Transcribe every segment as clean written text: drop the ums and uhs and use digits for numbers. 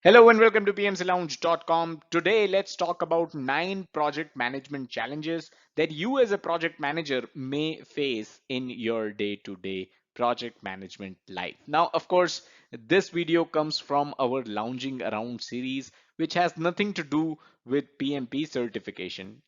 Hello and welcome to pmclounge.com. Today, let's talk about 9 project management challenges that you as a project manager may face in your day-to-day project management life. Now, of course, this video comes from our Lounging Around series, which has nothing to do with PMP certification.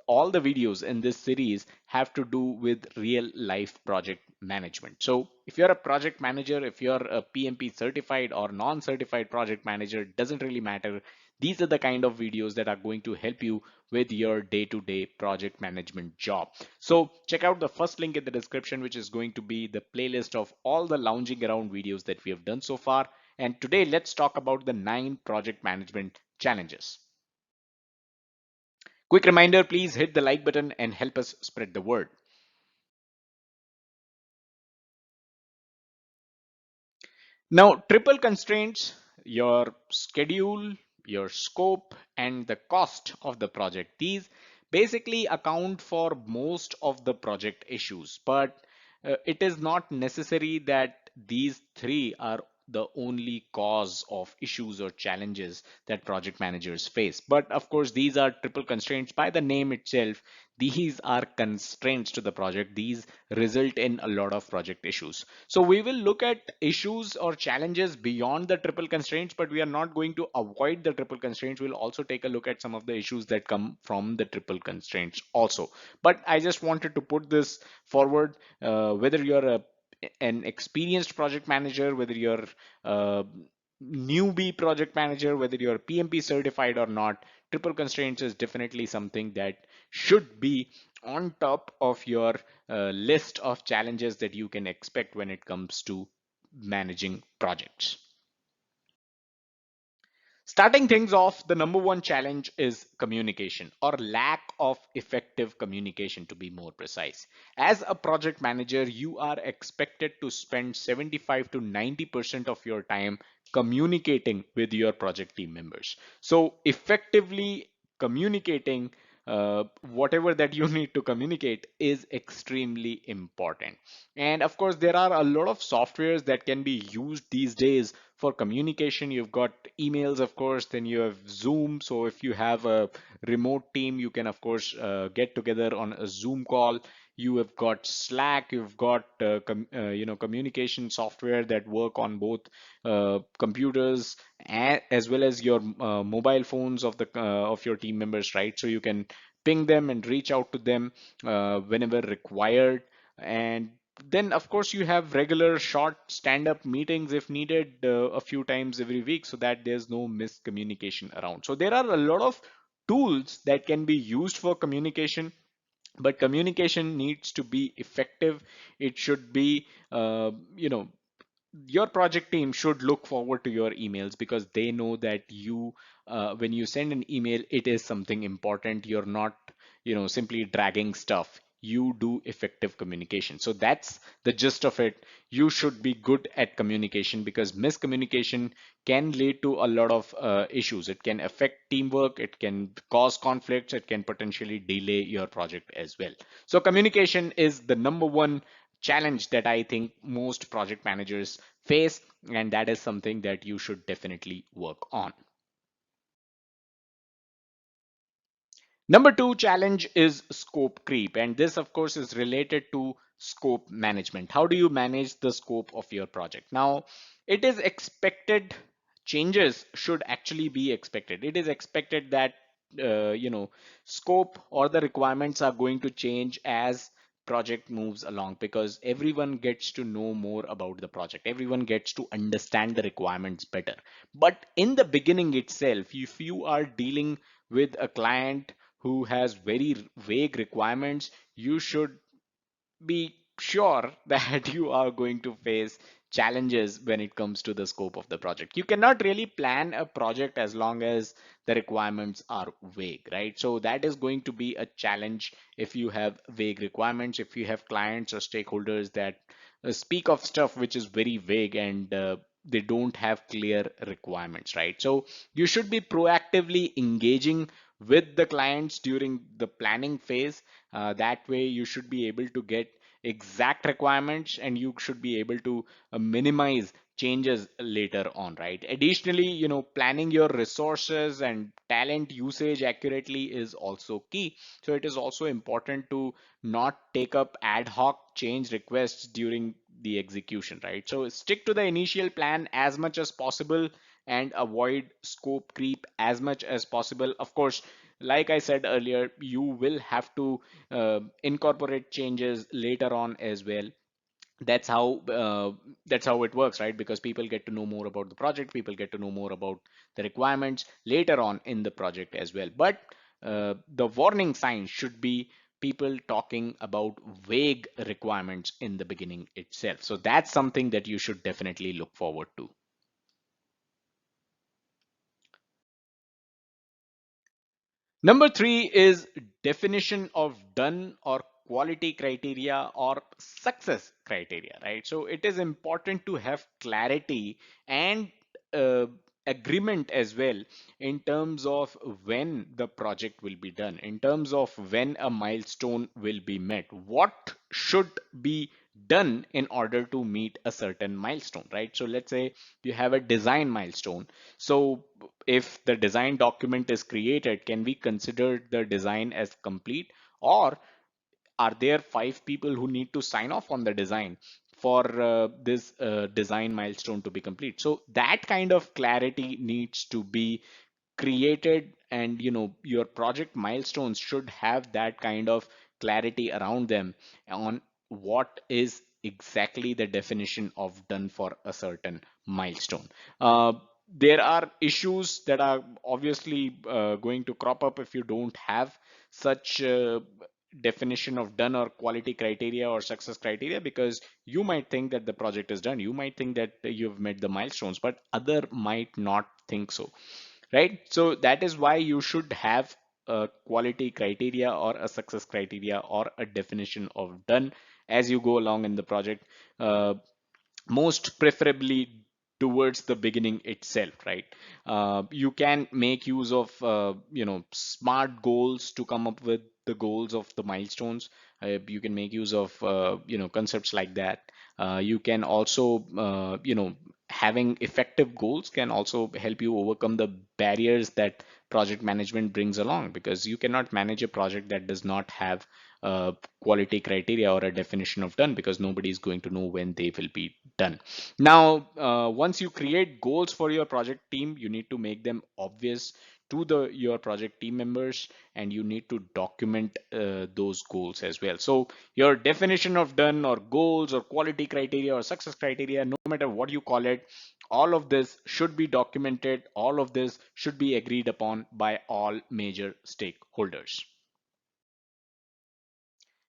All the videos in this series have to do with real life project management. So if you're a project manager, if you're a PMP certified or non-certified project manager, doesn't really matter. These are the kind of videos that are going to help you with your day-to-day project management job. So check out the first link in the description, which is going to be the playlist of all the lounging around videos that we have done so far. And today let's talk about the 9 project management challenges. Quick reminder, please hit the like button and help us spread the word. Now, triple constraints, your schedule, your scope, and the cost of the project. These basically account for most of the project issues, but it is not necessary that these three are the only cause of issues or challenges that project managers face. But of course, these are triple constraints by the name itself. These are constraints to the project. These result in a lot of project issues. So we will look at issues or challenges beyond the triple constraints, but we are not going to avoid the triple constraints. We'll also take a look at some of the issues that come from the triple constraints also. But I just wanted to put this forward, whether you're an experienced project manager, whether you're a newbie project manager, whether you're PMP certified or not, triple constraints is definitely something that should be on top of your list of challenges that you can expect when it comes to managing projects. Starting things off, the number one challenge is communication or lack of effective communication, to be more precise. As a project manager, you are expected to spend 75 to 90% of your time communicating with your project team members. So, effectively communicating whatever that you need to communicate is extremely important. And of course, there are a lot of softwares that can be used these days for communication. You've got emails, of course, then you have Zoom. So if you have a remote team, you can, of course, get together on a Zoom call. You have got Slack, you've got communication software that work on both computers as well as your mobile phones of the of your team members, right? So you can ping them and reach out to them whenever required. And then of course you have regular short stand-up meetings if needed a few times every week, so that there's no miscommunication around. So there are a lot of tools that can be used for communication, but communication needs to be effective. It should be your project team should look forward to your emails because they know that you when you send an email, it is something important. You're not simply dragging stuff. You do effective communication. So that's the gist of it. You should be good at communication because miscommunication can lead to a lot of issues. It can affect teamwork, it can cause conflicts, it can potentially delay your project as well. So communication is the number one challenge that I think most project managers face, and that is something that you should definitely work on. Number two challenge is scope creep, and this, of course, is related to scope management. How do you manage the scope of your project? Now, it is expected, changes should actually be expected. It is expected that scope or the requirements are going to change as project moves along, because everyone gets to know more about the project, everyone gets to understand the requirements better. But in the beginning itself, if you are dealing with a client who has very vague requirements, you should be sure that you are going to face challenges when it comes to the scope of the project. You cannot really plan a project as long as the requirements are vague, right? So that is going to be a challenge if you have vague requirements, if you have clients or stakeholders that speak of stuff which is very vague and they don't have clear requirements, right? So you should be proactively engaging with the clients during the planning phase. That way you should be able to get exact requirements and you should be able to minimize changes later on, right? Additionally, planning your resources and talent usage accurately is also key. So it is also important to not take up ad hoc change requests during the execution, right? So stick to the initial plan as much as possible and avoid scope creep as much as possible. Of course, like I said earlier, you will have to incorporate changes later on as well. That's how it works, right? Because people get to know more about the project, people get to know more about the requirements later on in the project as well. But the warning sign should be people talking about vague requirements in the beginning itself. So that's something that you should definitely look forward to. Number three is definition of done or quality criteria or success criteria, right? So it is important to have clarity and uh, agreement as well in terms of when the project will be done, in terms of when a milestone will be met, what should be done in order to meet a certain milestone, right? So let's say you have a design milestone. So if the design document is created, can we consider the design as complete? Or are there five people who need to sign off on the design for this design milestone to be complete? So that kind of clarity needs to be created, and your project milestones should have that kind of clarity around them on what is exactly the definition of done for a certain milestone. uh, there are issues that are obviously going to crop up if you don't have such definition of done or quality criteria or success criteria, because you might think that the project is done, you might think that you've met the milestones, but other might not think so, right? So that is why you should have a quality criteria or a success criteria or a definition of done as you go along in the project. Most preferably towards the beginning itself, right? You can make use of smart goals to come up with the goals of the milestones. You can make use of concepts like that. You can also having effective goals can also help you overcome the barriers that project management brings along, because you cannot manage a project that does not have quality criteria or a definition of done, because nobody is going to know when they will be done. Now, once you create goals for your project team, you need to make them obvious to the your project team members, and you need to document those goals as well. So your definition of done or goals or quality criteria or success criteria, no matter what you call it, all of this should be documented, all of this should be agreed upon by all major stakeholders.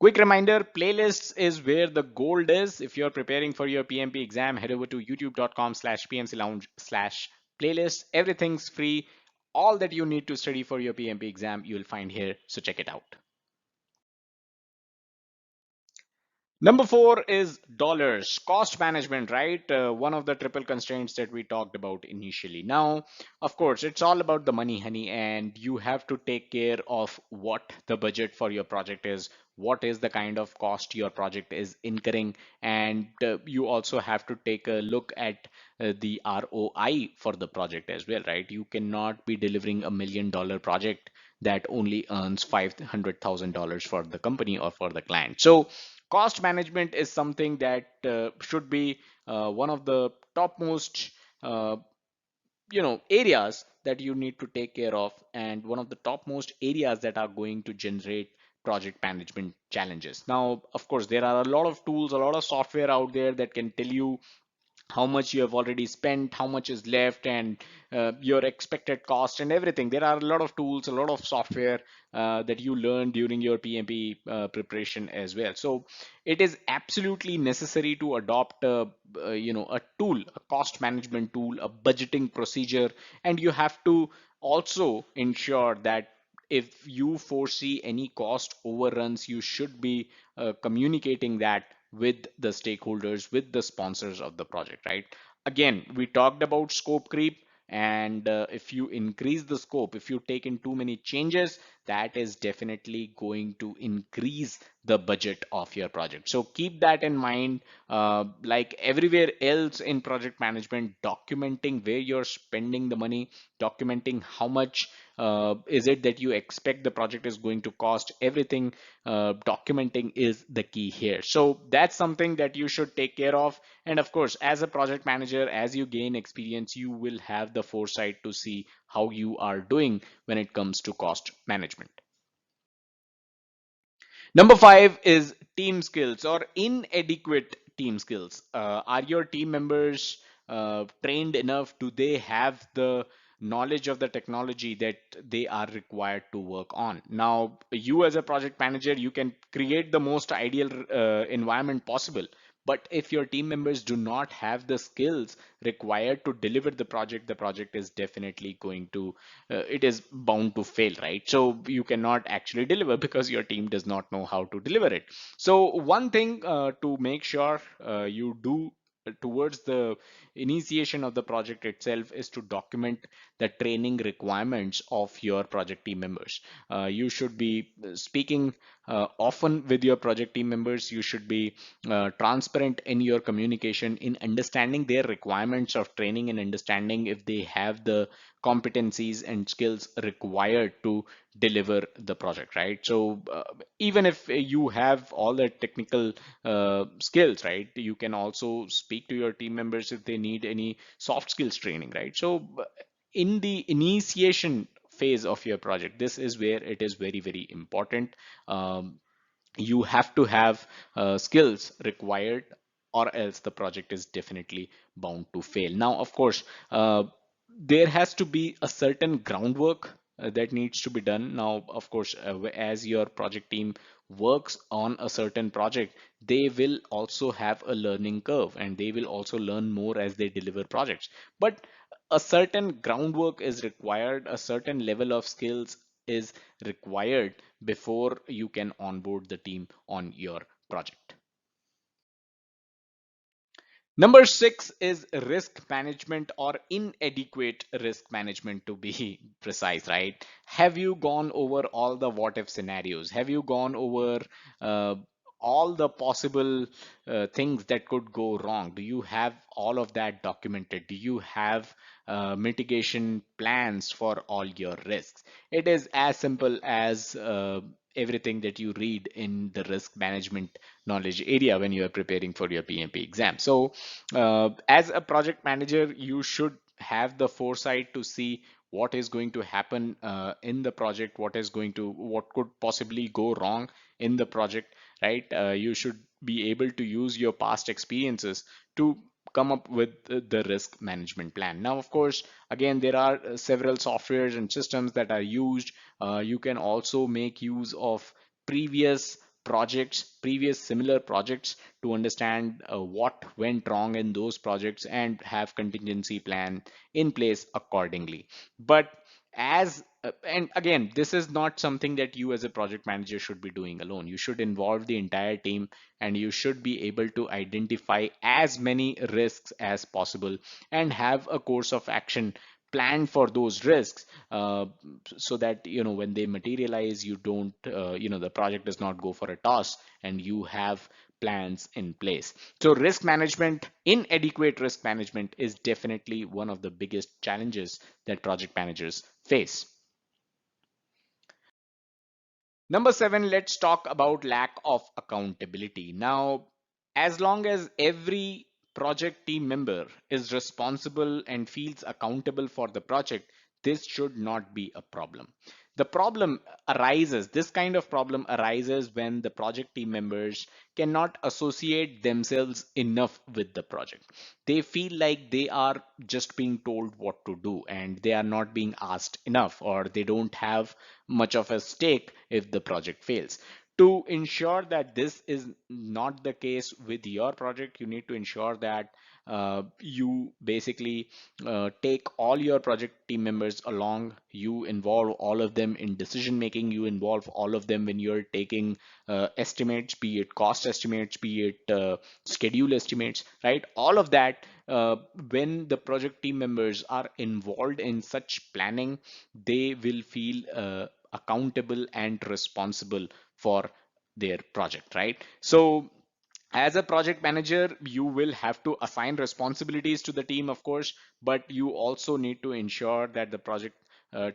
Quick reminder, playlists is where the gold is. If you're preparing for your PMP exam, head over to youtube.com/PMC Lounge/playlist. Everything's free. All that you need to study for your PMP exam, you'll find here. So check it out. Number four is dollars, cost management, right? One of the triple constraints that we talked about initially. Now, of course, it's all about the money, honey, and you have to take care of what the budget for your project is, what is the kind of cost your project is incurring, and you also have to take a look at the ROI for the project as well, right? You cannot be delivering $1 million project that only earns $500,000 for the company or for the client. So cost management is something that should be one of the topmost uh, areas that you need to take care of, and one of the topmost areas that are going to generate project management challenges. Now, of course, there are a lot of tools, a lot of software out there that can tell you how much you have already spent, how much is left, and your expected cost and everything. There are a lot of tools, a lot of software that you learn during your PMP preparation as well. So it is absolutely necessary to adopt a tool, a cost management tool, a budgeting procedure, and you have to also ensure that if you foresee any cost overruns, you should be communicating that with the stakeholders, with the sponsors of the project, right? Again, we talked about scope creep, and if you increase the scope, if you take in too many changes, that is definitely going to increase the budget of your project. So keep that in mind. Like everywhere else in project management, documenting where you're spending the money, documenting how much is it that you expect the project is going to cost, everything, documenting is the key here. So that's something that you should take care of. And of course, as a project manager, as you gain experience, you will have the foresight to see how you are doing when it comes to cost management. Number five is team skills or inadequate team skills. Are your team members trained enough? Do they have the knowledge of the technology that they are required to work on? Now, you as a project manager, you can create the most ideal environment possible. But if your team members do not have the skills required to deliver the project is definitely going to, it is bound to fail, right? So you cannot actually deliver because your team does not know how to deliver it. So one thing to make sure you do towards the initiation of the project itself is to document the training requirements of your project team members. You should be speaking often with your project team members. You should be transparent in your communication in understanding their requirements of training and understanding if they have the competencies and skills required to deliver the project, right? So even if you have all the technical skills, right, you can also speak to your team members if they need any soft skills training, right? So in the initiation phase of your project, this is where it is very, very important. You have to have skills required, or else the project is definitely bound to fail. Now, of course, there has to be a certain groundwork that needs to be done. Now, of course, as your project team works on a certain project, they will also have a learning curve and they will also learn more as they deliver projects. But a certain groundwork is required, a certain level of skills is required before you can onboard the team on your project. Number six is risk management or inadequate risk management, to be precise, right? Have you gone over all the what if scenarios? Have you gone over uh, all the possible things that could go wrong? Do you have all of that documented? Do you have mitigation plans for all your risks? It is as simple as everything that you read in the risk management knowledge area when you are preparing for your PMP exam. So as a project manager, you should have the foresight to see what is going to happen in the project, what could possibly go wrong in the project, right? You should be able to use your past experiences to come up with the risk management plan. Now, of course, again, there are several softwares and systems that are used. You can also make use of previous previous similar projects to understand what went wrong in those projects and have contingency plan in place accordingly. But as and again, this is not something that you as a project manager should be doing alone. You should involve the entire team and you should be able to identify as many risks as possible and have a course of action planned for those risks, so that when they materialize, you don't the project does not go for a toss and you have plans in place. So risk management, inadequate risk management, is definitely one of the biggest challenges that project managers face. Number seven, let's talk about lack of accountability. Now, as long as every project team member is responsible and feels accountable for the project, this should not be a problem. This kind of problem arises when the project team members cannot associate themselves enough with the project. They feel like they are just being told what to do and they are not being asked enough, or they don't have much of a stake if the project fails. To ensure that this is not the case with your project, you need to ensure that you basically take all your project team members along. You involve all of them in decision making. You involve all of them when you're taking estimates, be it cost estimates, be it schedule estimates, right? All of that, when the project team members are involved in such planning, they will feel accountable and responsible for their project, right? So as a project manager, you will have to assign responsibilities to the team, of course, but you also need to ensure that the project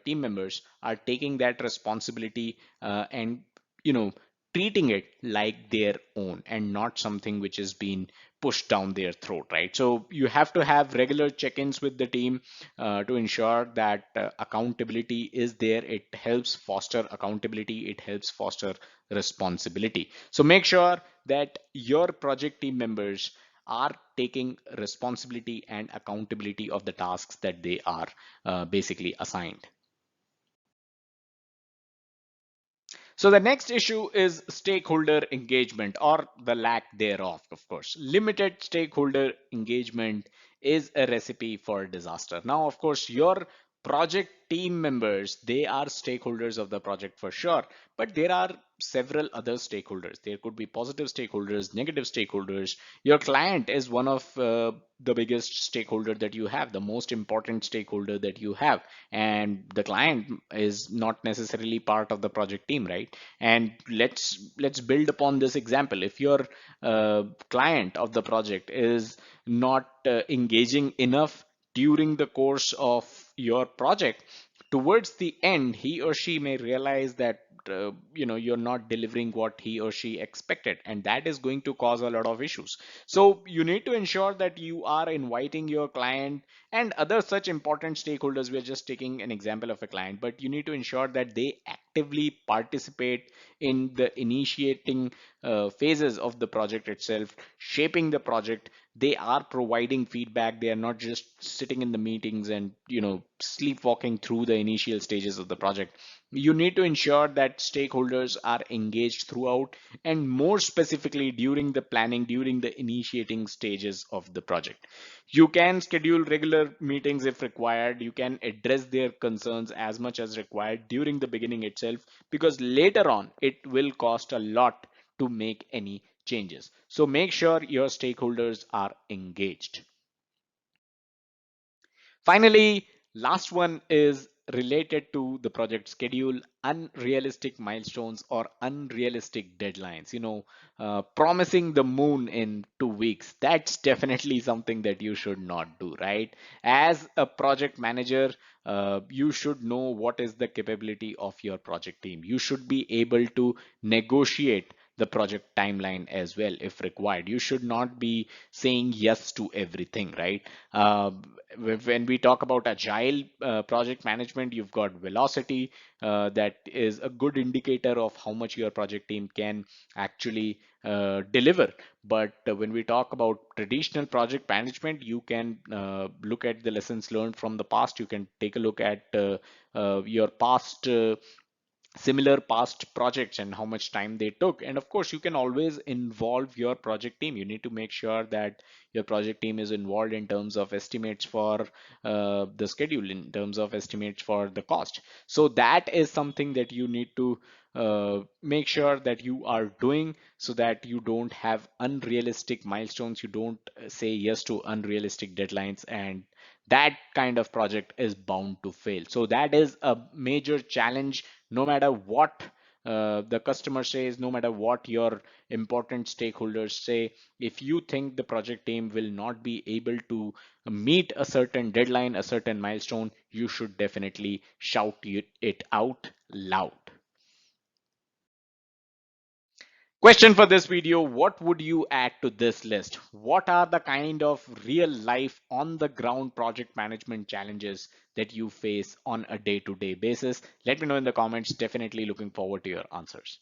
team members are taking that responsibility and you know treating it like their own and not something which is being pushed down their throat, right? So you have to have regular check-ins with the team to ensure that accountability is there. It helps foster accountability, it helps foster responsibility. So make sure that your project team members are taking responsibility and accountability of the tasks that they are basically assigned. So the next issue is stakeholder engagement or the lack thereof, of course. Limited stakeholder engagement is a recipe for disaster. Now, of course, your project team members, they are stakeholders of the project for sure, but there are several other stakeholders. There could be positive stakeholders, negative stakeholders. Your client is one of the biggest stakeholder that you have, the most important stakeholder that you have, and the client is not necessarily part of the project team, right? And let's build upon this example. If your client of the project is not engaging enough during the course of your project, towards the end he or she may realize that you're not delivering what he or she expected, and that is going to cause a lot of issues. So you need to ensure that you are inviting your client and other such important stakeholders. We're just taking an example of a client, but you need to ensure that they actively participate in the initiating phases of the project itself, shaping the project. They are providing feedback. They are not just sitting in the meetings and sleepwalking through the initial stages of the project. You need to ensure that stakeholders are engaged throughout, and more specifically during the planning, during the initiating stages of the project. You can schedule regular meetings if required. You can address their concerns as much as required during the beginning itself, because later on it will cost a lot to make any changes. So make sure your stakeholders are engaged. Finally, last one is related to the project schedule: unrealistic milestones or unrealistic deadlines. Promising the moon in 2 weeks, that's definitely something that you should not do, right? As a project manager, you should know what is the capability of your project team. You should be able to negotiate the project timeline as well if required. You should not be saying yes to everything, right? Uh, when we talk about agile project management, you've got velocity. That is a good indicator of how much your project team can actually deliver. But when we talk about traditional project management, you can look at the lessons learned from the past. You can take a look at your past similar past projects and how much time they took. And of course, you can always involve your project team. You need to make sure that your project team is involved in terms of estimates for the schedule, in terms of estimates for the cost. So that is something that you need to make sure that you are doing, so that you don't have unrealistic milestones, you don't say yes to unrealistic deadlines, and that kind of project is bound to fail. So that is a major challenge, no matter what the customer says, no matter what your important stakeholders say. If you think the project team will not be able to meet a certain deadline, a certain milestone, you should definitely shout it out loud. Question for this video: what would you add to this list? What are the kind of real life on the ground project management challenges that you face on a day-to-day basis? Let me know in the comments. Definitely looking forward to your answers.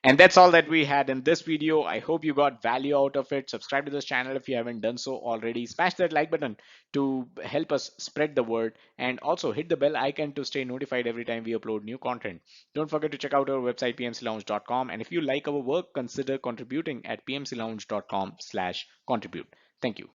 And that's all that we had in this video. I hope you got value out of it. Subscribe to this channel if you haven't done so already. Smash that like button to help us spread the word. And also hit the bell icon to stay notified every time we upload new content. Don't forget to check out our website pmclounge.com. And if you like our work, consider contributing at pmclounge.com/contribute. Thank you.